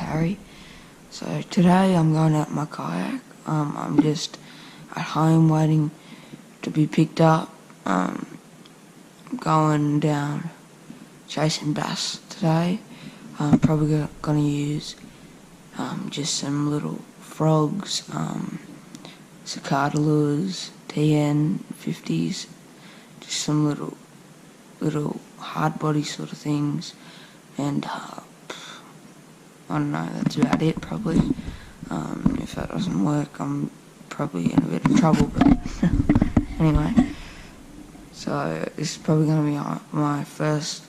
carry. So today I'm going out in my kayak. I'm just at home waiting to be picked up. Going down chasing bass today. I'm probably going to use just some little frogs, cicada lures, TN 50s, just some little hard body sort of things, and I don't know, that's about it probably. If that doesn't work, I'm probably in a bit of trouble, but anyway. So this is probably going to be my first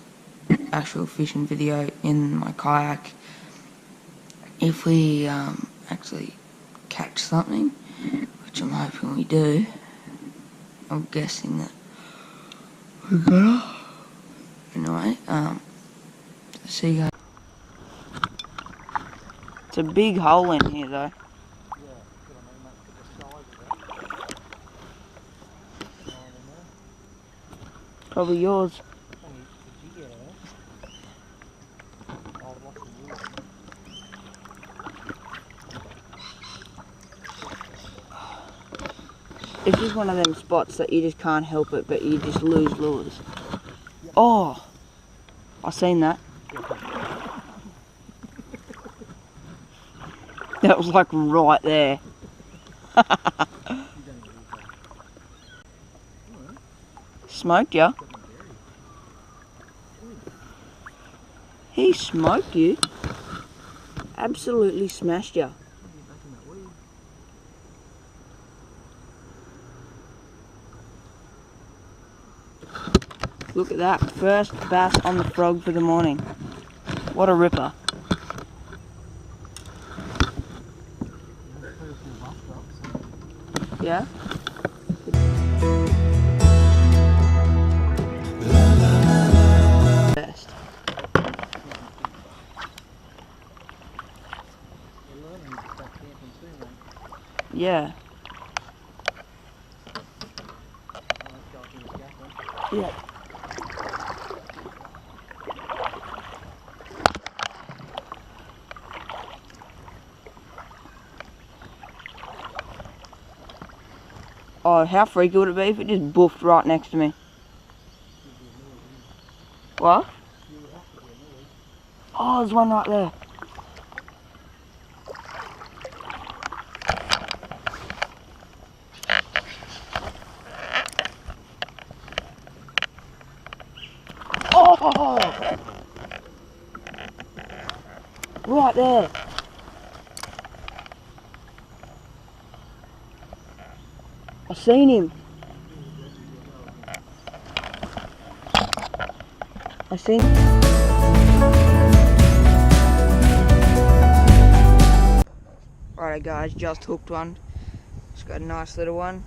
actual fishing video in my kayak. If we actually catch something, which I'm hoping we do, I'm guessing that we're gonna. Anyway, see you guys. It's a big hole in here though. Probably yours. It's just one of them spots that you just can't help it, but you just lose lures. Oh, I seen that. That was like right there. Smoked ya? He smoked you. Absolutely smashed ya. Look at that, first bass on the frog for the morning. What a ripper. Yeah? Best. Yeah. Yeah. Oh, how freaky would it be if it just boofed right next to me? What? Oh, there's one right there. Oh! Right there. I seen him. I seen him. Alright guys, just hooked one. It's got a nice little one.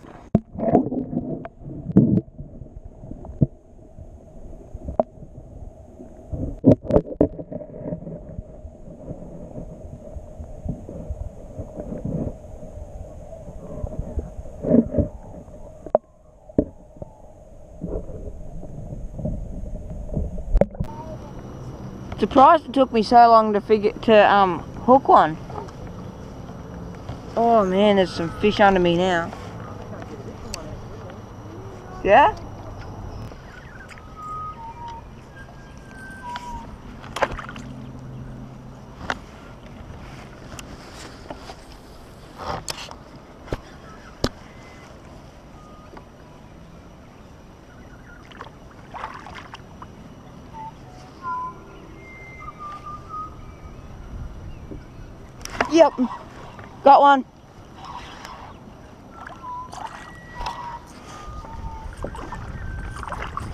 Surprised it took me so long to hook one. Oh man, there's some fish under me now. Yeah? Yep, got one.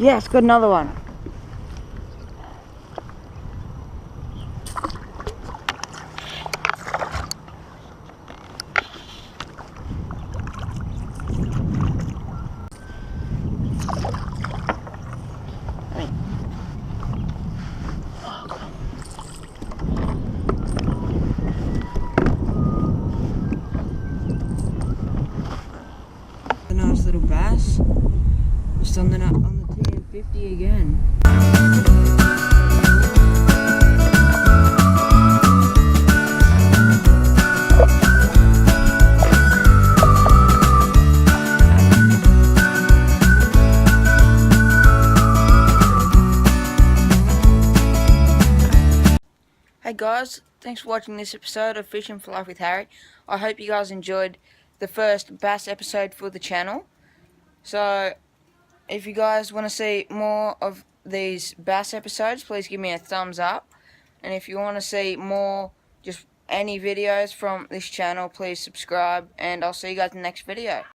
Yes, got another one. A nice little bass. Just on the TN50 again. guys, thanks for watching this episode of Fishing for Life with Harry. I hope you guys enjoyed the first bass episode for the channel. So, if you guys want to see more of these bass episodes, please give me a thumbs up. And if you want to see more, just any videos from this channel, please subscribe. And I'll see you guys in the next video.